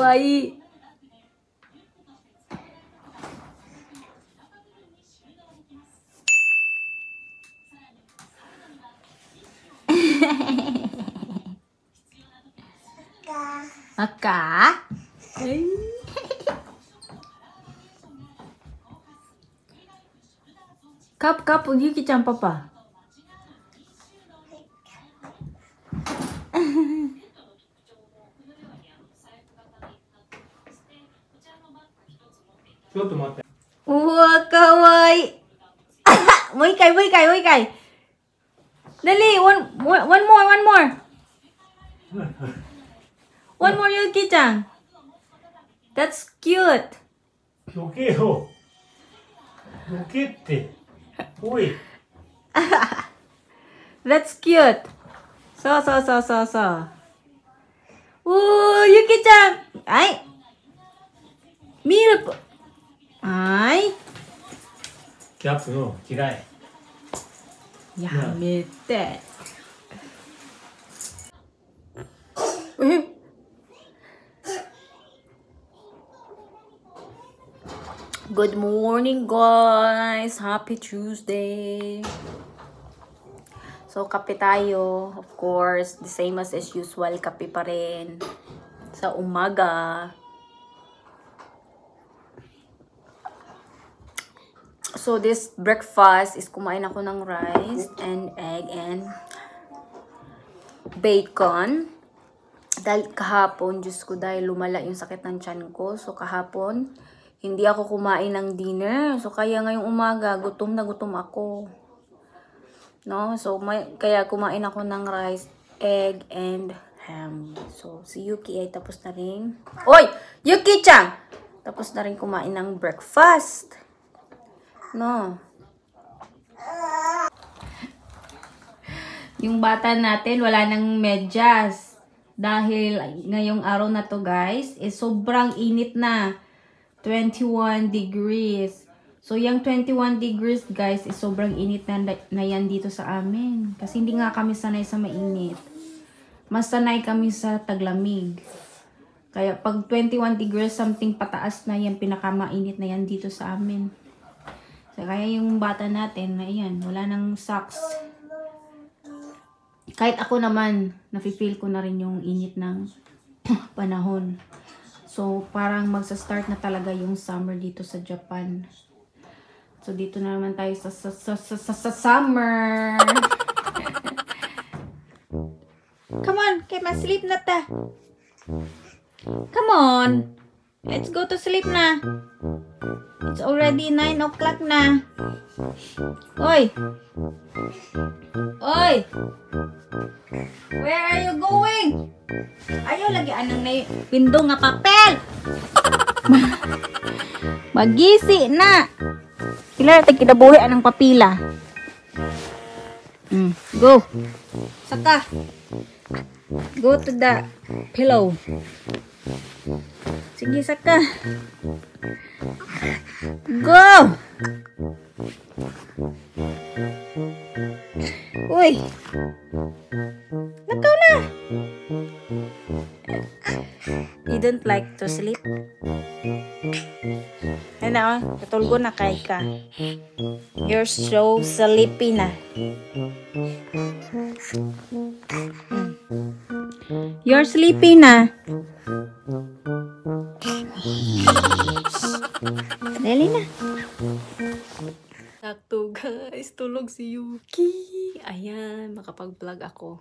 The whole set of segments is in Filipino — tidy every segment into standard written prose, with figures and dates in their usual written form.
kawaii. Aka? Ay. Kap, Yuki-chan, papa. Wow, kawaii. Mo ikay. Dali, one more. One more, Yuki-chan. That's cute. 避けよ。避けって。おい。That's cute. So. Ooh, Yuki-chan. Ay. Miru. Ay. キャップの着替え。やめて。Good morning, guys. Happy Tuesday. So, kape tayo. Of course, the same as usual. Kape pa rin. Sa umaga. So, this breakfast is kumain ako ng rice and egg and bacon. Dahil kahapon, Diyos ko, dahil lumala yung sakit ng tiyan ko. So, kahapon, hindi ako kumain ng dinner. So, kaya ngayong umaga, gutom na gutom ako. No? So, kaya kumain ako ng rice, egg, and ham. So, si Yuki ay tapos na rin. Oy! Yuki-chan! Tapos na rin kumain ng breakfast. No? Yung bata natin, wala nang medyas. Dahil ngayong araw na to, guys, sobrang init na. 21 degrees. So, yung 21 degrees, guys, sobrang init na yan dito sa amin. Kasi hindi nga kami sanay sa mainit. Mas sanay kami sa taglamig. Kaya, pag 21 degrees, something pataas na yan, pinakamainit na yan dito sa amin. So, kaya yung bata natin, ayan, wala nang socks. Kahit ako naman, nafe-feel ko na rin yung init ng panahon. So, parang magsa-start na talaga yung summer dito sa Japan. So, dito na naman tayo sa summer. Come on, Kema, sleep na ta. Come on. Let's go to sleep na. It's already 9 o'clock na. Oy! Where are you going? Ayaw lagi anang na pindong nga papel. Magisi na. Kailan natin kinabuhi anang papila. Go. Saka. Go to the pillow. Sige, saka. Go. Uy. Lakaw na. You don't like to sleep? Ano, katulgo na kay ka. You're so sleepy na. You're sleepy na. Dali na. Sakto guys, tulog si Yuki. Ayan, makapag-vlog ako.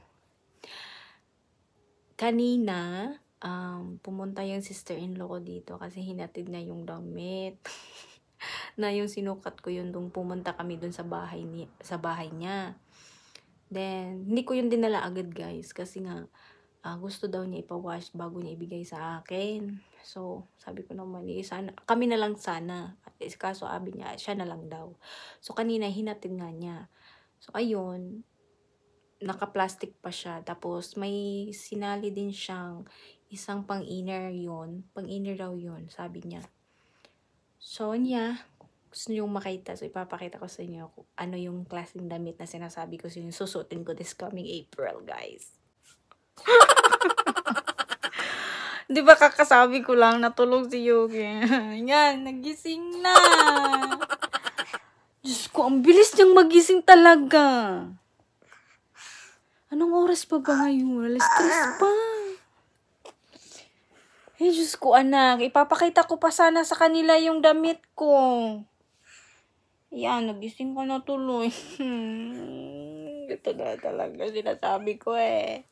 Kanina, pumunta yung sister-in-law ko dito kasi hinatid na yung damit. Na yung sinukat ko yun nung pumunta kami dun sa bahay niya. Then, hindi ko yun dinala agad guys kasi nga gusto daw niya ipa-wash bago niya ibigay sa akin. So, sabi ko naman, sana, kami na lang sana. Kaso sabi niya, siya na lang daw. So, kanina hinatid nga niya. So, ayun, naka-plastic pa siya. Tapos, may sinali din siyang isang pang-inner yun. Pang-inner daw yun, sabi niya. So, niya, gusto nyo makita. So, ipapakita ko sa inyo ano yung klaseng damit na sinasabi ko sa inyo. Susutin ko this coming April, guys. Di ba kakasabi ko lang natulog si Yuki? Yan, nagising na. Diyos ko, ang bilis niyang magising talaga. Anong oras pa ba ngayon? 3:00 pa. Eh, Diyos ko, anak. Ipapakita ko pa sana sa kanila yung damit ko. Yan, nagising ko na tuloy. Ito na talaga sinasabi ko eh.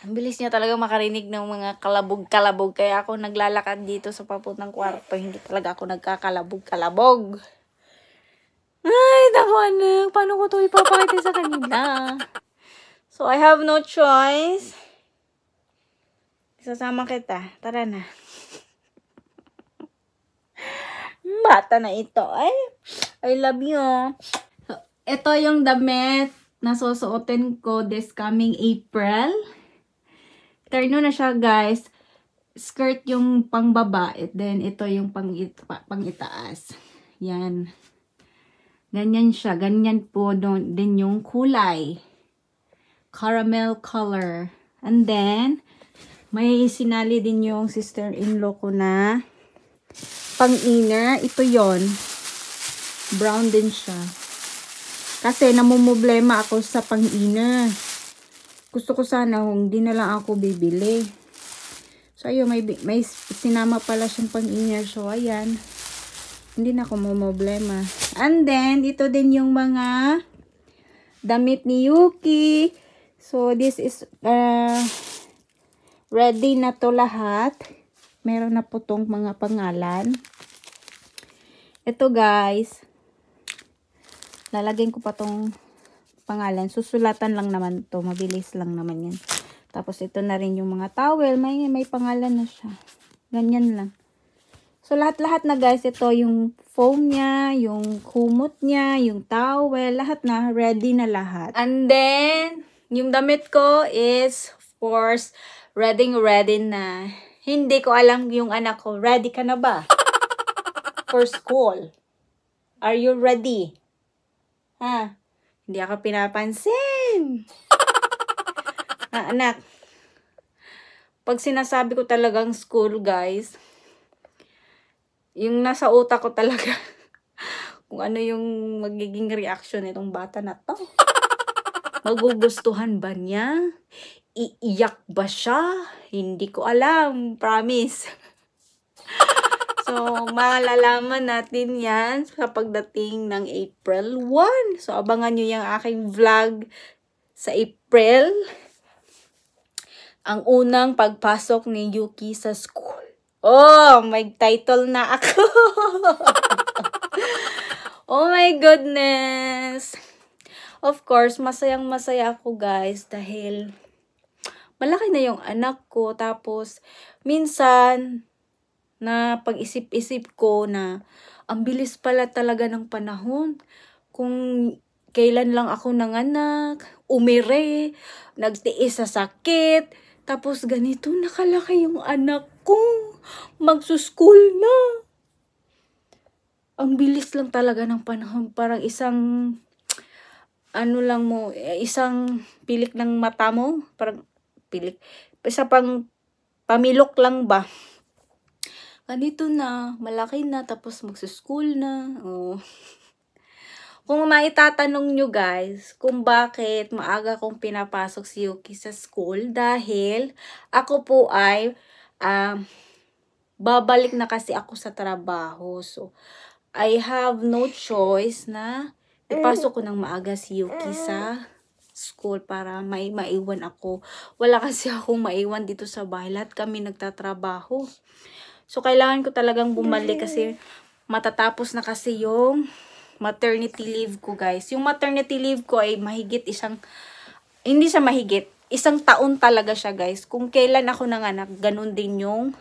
Ang bilis niya talaga makarinig ng mga kalabog-kalabog. Kaya ako naglalakad dito sa papuntang kwarto. Hindi talaga ako nagkakalabog-kalabog. Ay, naku anak. Paano ko ito ipapakita sa kanila? So, I have no choice. Sasama kita. Tara na. Bata na ito. Ay, I love you. So, ito yung damit na susuotin ko this coming April. Terno na siya, guys. Skirt yung pangbaba. Then, ito yung pangitaas. Yan. Ganyan siya. Ganyan po din yung kulay. Caramel color. And then, may sinali din yung sister-in-law ko na pang-inner. Ito yon. Brown din siya. Kasi namumblema ako sa pang-inner. Gusto ko sana kung di na lang ako bibili. So, ayun, may sinama pala siyang pang-inner. So, ayan. Hindi na ako mamblema. And then, ito din yung mga damit ni Yuki. So, this is ready na to lahat. Meron na po tong mga pangalan. Ito, guys. Lalagyan ko pa tong pangalan. Susulatan lang naman to. Mabilis lang naman yan. Tapos ito na rin yung mga towel. May pangalan na siya. Ganyan lang. So lahat-lahat na guys. Ito yung foam niya, yung kumot niya, yung towel. Lahat na. Ready na lahat. And then, yung damit ko is, of course, ready na. Hindi ko alam yung anak ko. Ready ka na ba? For school. Are you ready? Ha? Hindi ako pinapansin. Anak. Pag sinasabi ko talagang school, guys, yung nasa utak ko talaga, kung ano yung magiging reaction nitong bata na to. Magugustuhan ba niya? Iiyak ba siya? Hindi ko alam. Promise. So, malalaman natin yan sa pagdating ng April 1. So, abangan nyo yung aking vlog sa April. Ang unang pagpasok ni Yuki sa school. Oh, may title na ako. Oh my goodness. Of course, masayang-masaya ako guys dahil malaki na yung anak ko. Tapos, minsan, na pag-isip-isip ko na ang bilis pala talaga ng panahon. Kung kailan lang ako nanganak, umire, nagtiis sa sakit, tapos ganito nakalaki yung anak ko, magsuschool na. Ang bilis lang talaga ng panahon, parang isang isang pilik ng mata mo, parang pilik, isa pang pamilok lang ba? Ganito na, malaki na, tapos magsuschool na. Oh. Kung maitatanong nyo guys, kung bakit maaga kong pinapasok si Yuki sa school, dahil ako po ay babalik na kasi ako sa trabaho. So, I have no choice na ipasok ko ng maaga si Yuki sa school para maiwan ako. Wala kasi akong maiwan dito sa bahay. Lahat kami nagtatrabaho. So, kailangan ko talagang bumalik kasi matatapos na kasi yung maternity leave ko, guys. Yung maternity leave ko ay hindi siya mahigit. 1 taon talaga siya, guys. Kung kailan ako nanganak, ganun din yung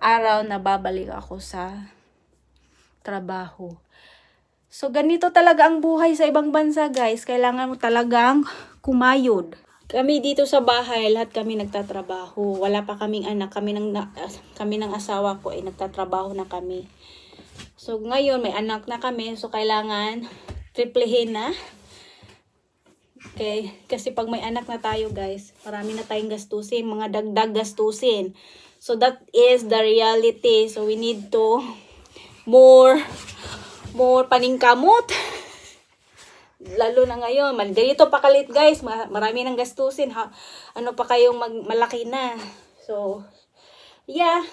araw na babalik ako sa trabaho. So, ganito talaga ang buhay sa ibang bansa, guys. Kailangan mo talagang kumayod. Kami dito sa bahay, lahat kami nagtatrabaho. Wala pa kaming anak. Kami ng asawa ko ay nagtatrabaho na kami. So, ngayon may anak na kami. So, kailangan triplehin na Okay? Kasi pag may anak na tayo, guys, marami na tayong gastusin, mga dagdag gastusin. So, that is the reality. So, we need to more paningkamot. Lalo na ngayon, ganito pa kalit, guys. Marami nang gastusin. Ano pa kayong malaki na. So, yeah.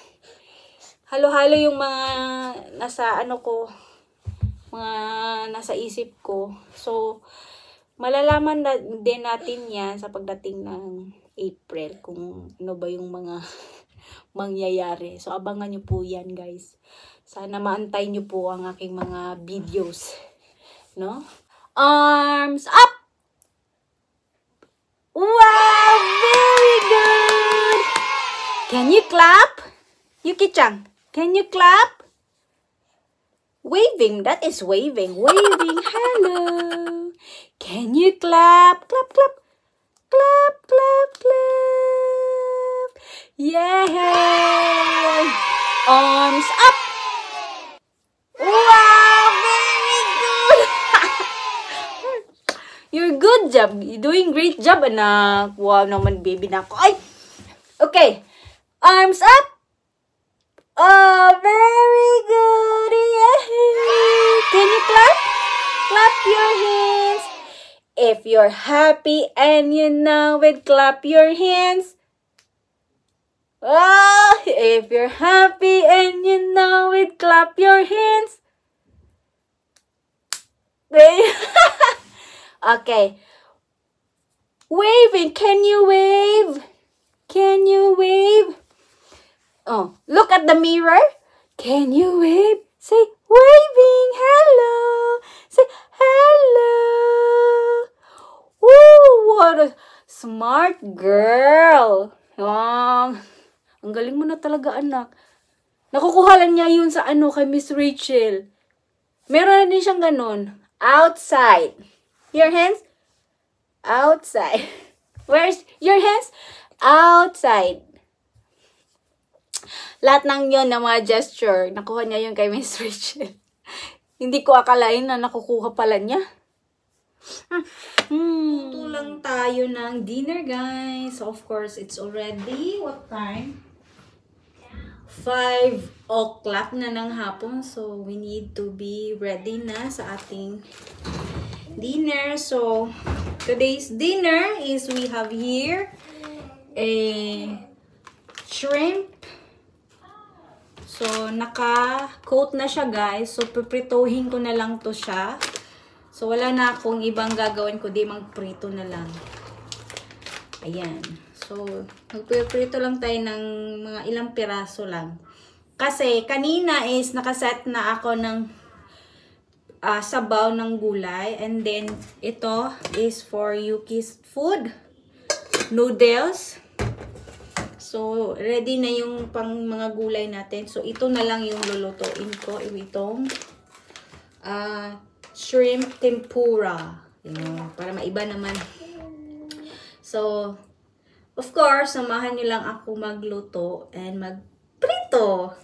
Halo-halo yung mga nasa mga nasa isip ko. So, malalaman din natin yan sa pagdating ng April kung ano ba yung mga mangyayari. So, abangan nyo po yan, guys. Sana maantay nyo po ang aking mga videos. No? Arms up! Wow! Very good! Can you clap? Yuki-chan, can you clap? Waving, that is waving. Waving, hello. Can you clap? Clap, clap. Clap, clap, clap. Yay! Arms up. Wow, very good. You're good job. You're doing great job, anak. Wow naman, baby na ako. Ay! Okay. Arms up. Oh, very good. Yay! Can you clap? Clap your hands. If you're happy and you know it, clap your hands. Oh, if you're happy and you know it, clap your hands. Okay. Waving. Can you wave? Can you wave? Oh, look at the mirror. Can you wave? Say, waving. Hello. Say, hello. Woo, what a smart girl. Ang galing mo na talaga, anak. Nakukuha lang niya yun sa kay Miss Rachel. Meron na din siyang ganun. Outside. Your hands? Outside. Where's your hands? Outside. Lahat ng yun na mga gesture, nakuha niya yun kay Miss Rachel. Hindi ko akalain na nakukuha pala niya. Ito lang tayo ng dinner, guys. So, of course, it's already, what time? 5 o'clock na ng hapon. So, we need to be ready na sa ating dinner. So, today's dinner is we have here a shrimp. So, naka-coat na siya, guys. So, piprituhin ko na lang to siya. So, wala na akong ibang gagawin ko. Di magprito na lang. Ayan. So, magpiprito lang tayo ng mga ilang piraso lang. Kasi, kanina is nakaset na ako ng sabaw ng gulay. And then, ito is for Yuki's food. Noodles. So, ready na yung pang mga gulay natin. So, ito na lang yung lulutuin ko. Itong shrimp tempura. Yun, para maiba naman. So, of course, samahan nyo lang ako magluto and magprito.